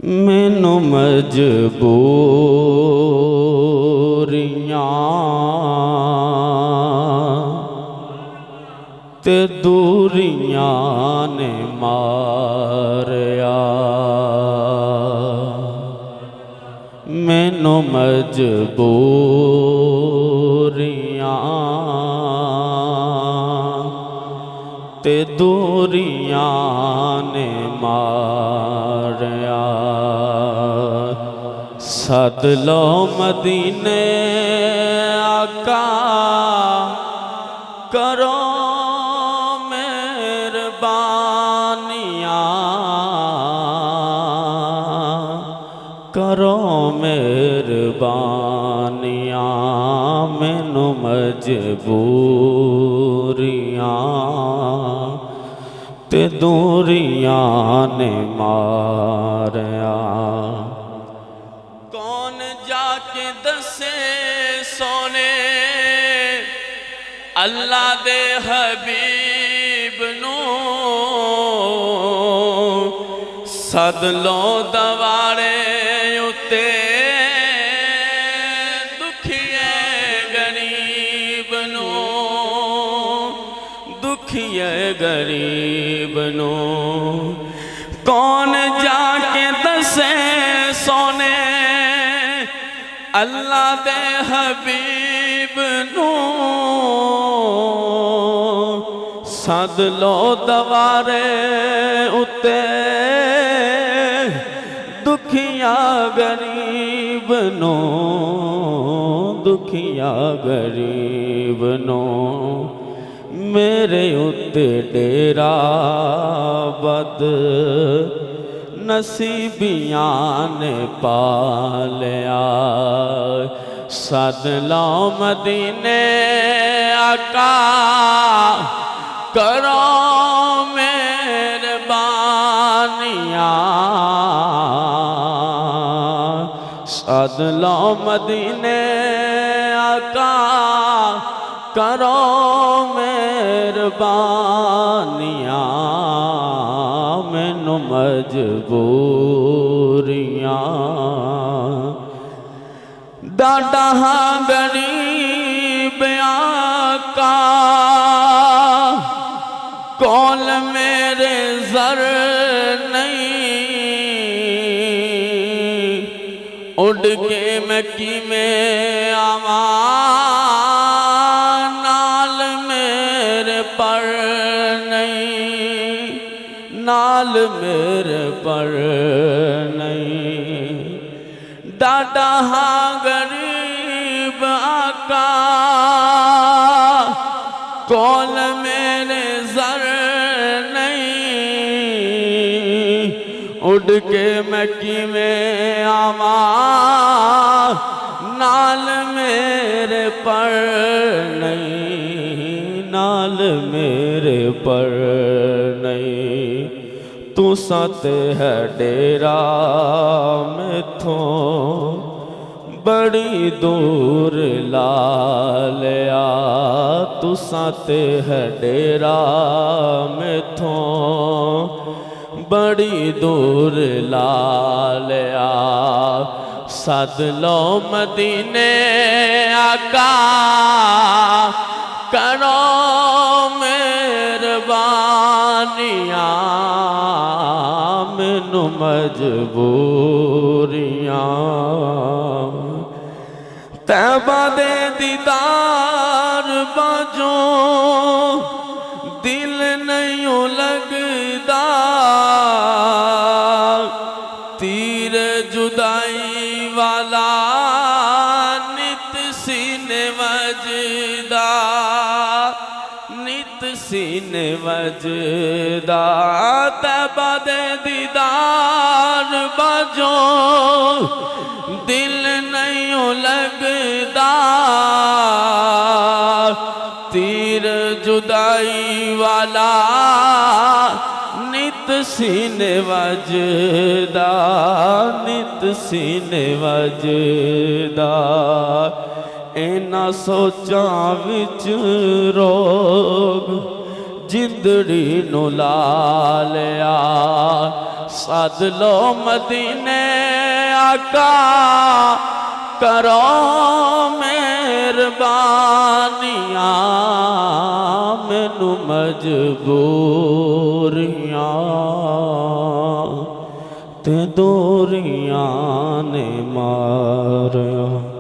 मैनू मजबूरियां ते दूरियां ने मारया। मैनू मजबूरियां ते दूरियां ने मारया। सद लो मदीने आका करो मेहरबानियां, करो मेहरबानियां। मैनू मजबूरियां ते दूरियां ने मारया। कौन जाके दसे सोने अल्लाह दे हबीब नू, सद लो दवारे उते दुखिए गरीब नू, दुखिए गरीब नू। कौन जाके दसे सोने अल्लाह दे हबीब नू, सद लो दवारे उते दुखिया गरीब नू, दुखिया गरीब नू। मेरे उत्ते डेरा बद नसीबियां ने पालिया। सद लो मदीने आका करो मेहरबानियां, सद लो मदीने आका करो मेहरबानियां। मैनू मजबूरियां डाडा गरीब आका, कौल मेरे जर नहीं, उड़ के मैं किमें आवा नाल मेरे पर नहीं, नाल मेरे पर नहीं। डाडा गरीब आका, कौल मेरे जर नहीं, उड़ के मैं किमें आवा नाल मेरे पर नहीं, नाल मेरे पर नहीं। तू सत है डेरा मैथों बड़ी दूर ला लिया। तू सत है डेरा मैथों बड़ी दूर ला लिया। सद लो मदीने आका करो मेहरबानियां। मैनू मजबूरियां तैबा दे दीदार बाजो दिल नहीं लगदा। तीर जुदाई वाला नित सीने वजदा, नित सीने वजदा। तैबा दे दीदार बाजो दिल नहीं लगदा। तीर जुदाई वाला नित सीने वजदा, नित सीने वजदा। इना सोचां विच रोग जिंदड़ी नु ला लिया। सद लो मदीने आका करो मेहरबानियां मैनू मजबूरियां ते दूरियां ने मारिया।